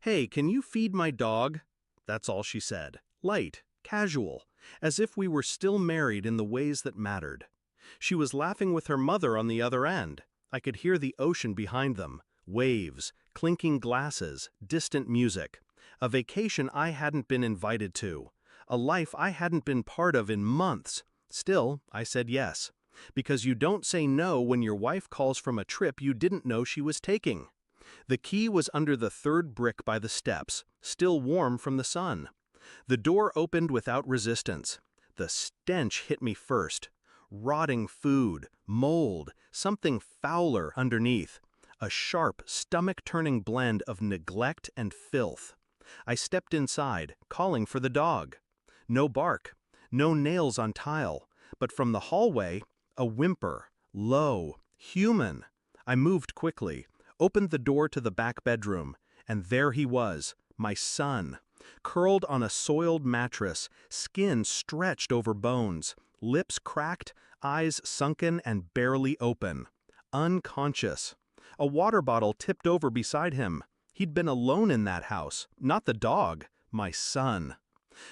"Hey, can you feed my dog?" That's all she said. Light, casual, as if we were still married in the ways that mattered. She was laughing with her mother on the other end. I could hear the ocean behind them, waves, clinking glasses, distant music. A vacation I hadn't been invited to. A life I hadn't been part of in months. Still, I said yes. Because you don't say no when your wife calls from a trip you didn't know she was taking. The key was under the third brick by the steps, still warm from the sun. The door opened without resistance. The stench hit me first. Rotting food, mold, something fouler underneath. A sharp, stomach-turning blend of neglect and filth. I stepped inside, calling for the dog. No bark, no nails on tile, but from the hallway, a whimper, low, human. I moved quickly, opened the door to the back bedroom, and there he was, my son, curled on a soiled mattress, skin stretched over bones, lips cracked, eyes sunken and barely open. Unconscious. A water bottle tipped over beside him. He'd been alone in that house, not the dog, my son.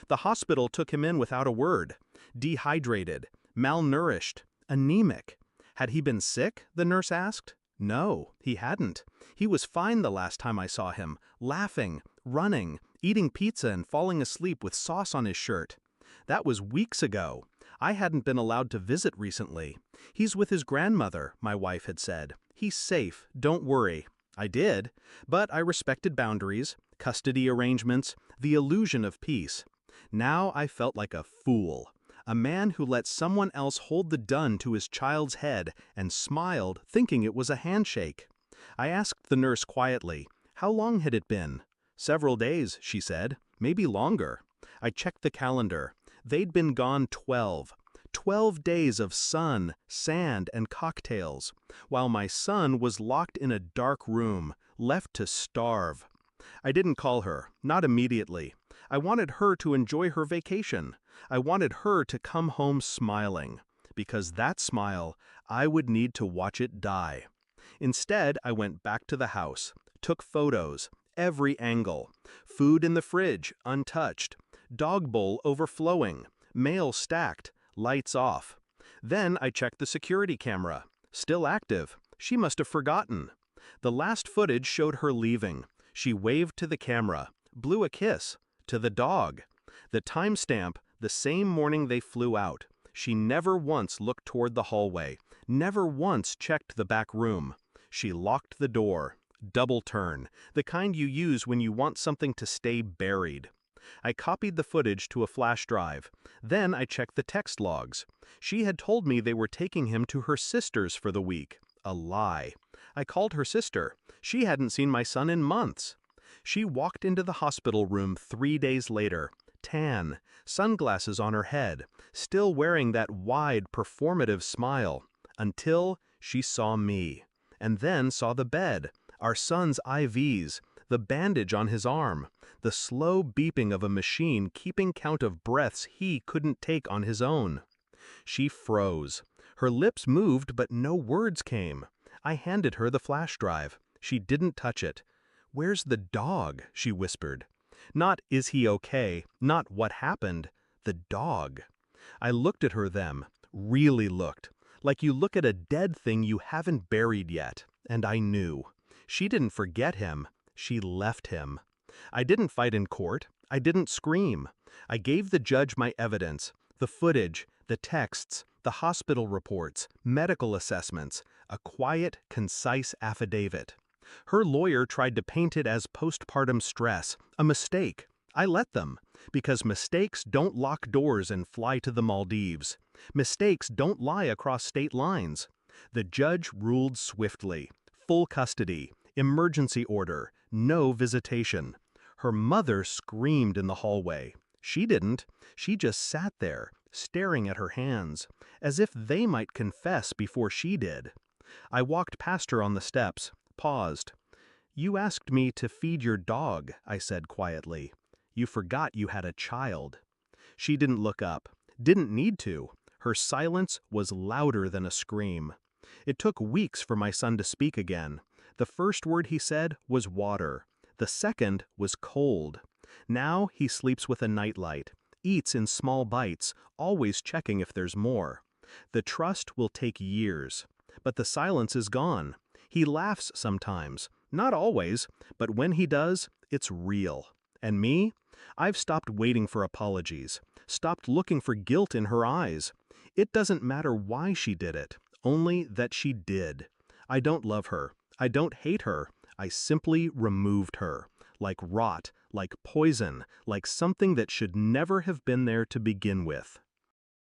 The hospital took him in without a word. Dehydrated, malnourished, anemic. Had he been sick, the nurse asked? No, he hadn't. He was fine the last time I saw him, laughing, running, eating pizza and falling asleep with sauce on his shirt. That was weeks ago. I hadn't been allowed to visit recently. He's with his grandmother, my wife had said. He's safe, don't worry. I did, but I respected boundaries, custody arrangements, the illusion of peace. Now I felt like a fool. A man who let someone else hold the gun to his child's head and smiled, thinking it was a handshake. I asked the nurse quietly, how long had it been? Several days, she said, maybe longer. I checked the calendar. They'd been gone 12. 12 days of sun, sand, and cocktails, while my son was locked in a dark room, left to starve. I didn't call her, not immediately. I wanted her to enjoy her vacation. I wanted her to come home smiling, because that smile, I would need to watch it die. Instead, I went back to the house, took photos, every angle, food in the fridge, untouched, dog bowl overflowing, mail stacked, lights off. Then I checked the security camera. Still active. She must have forgotten. The last footage showed her leaving. She waved to the camera, blew a kiss, to the dog. The timestamp, the same morning they flew out. She never once looked toward the hallway, never once checked the back room. She locked the door. Double turn, the kind you use when you want something to stay buried. I copied the footage to a flash drive. Then I checked the text logs. She had told me they were taking him to her sister's for the week. A lie. I called her sister. She hadn't seen my son in months. She walked into the hospital room 3 days later, tan, sunglasses on her head, still wearing that wide, performative smile, until she saw me. And then saw the bed, our son's IVs, the bandage on his arm, the slow beeping of a machine keeping count of breaths he couldn't take on his own. She froze. Her lips moved, but no words came. I handed her the flash drive. She didn't touch it. "Where's the dog?" she whispered. Not "is he okay?" Not "what happened?" The dog. I looked at her then, really looked, like you look at a dead thing you haven't buried yet, and I knew. She didn't forget him. She left him. I didn't fight in court. I didn't scream. I gave the judge my evidence, the footage, the texts, the hospital reports, medical assessments, a quiet, concise affidavit. Her lawyer tried to paint it as postpartum stress, a mistake. I let them, because mistakes don't lock doors and fly to the Maldives. Mistakes don't lie across state lines. The judge ruled swiftly. Full custody, emergency order, no visitation. Her mother screamed in the hallway. She didn't. She just sat there, staring at her hands, as if they might confess before she did. I walked past her on the steps, paused. "You asked me to feed your dog," I said quietly. "You forgot you had a child." She didn't look up, didn't need to. Her silence was louder than a scream. It took weeks for my son to speak again. The first word he said was water. The second was cold. Now he sleeps with a nightlight, eats in small bites, always checking if there's more. The trust will take years. But the silence is gone. He laughs sometimes, not always, but when he does, it's real. And me? I've stopped waiting for apologies, stopped looking for guilt in her eyes. It doesn't matter why she did it, only that she did. I don't love her. I don't hate her. I simply removed her. Like rot, like poison, like something that should never have been there to begin with.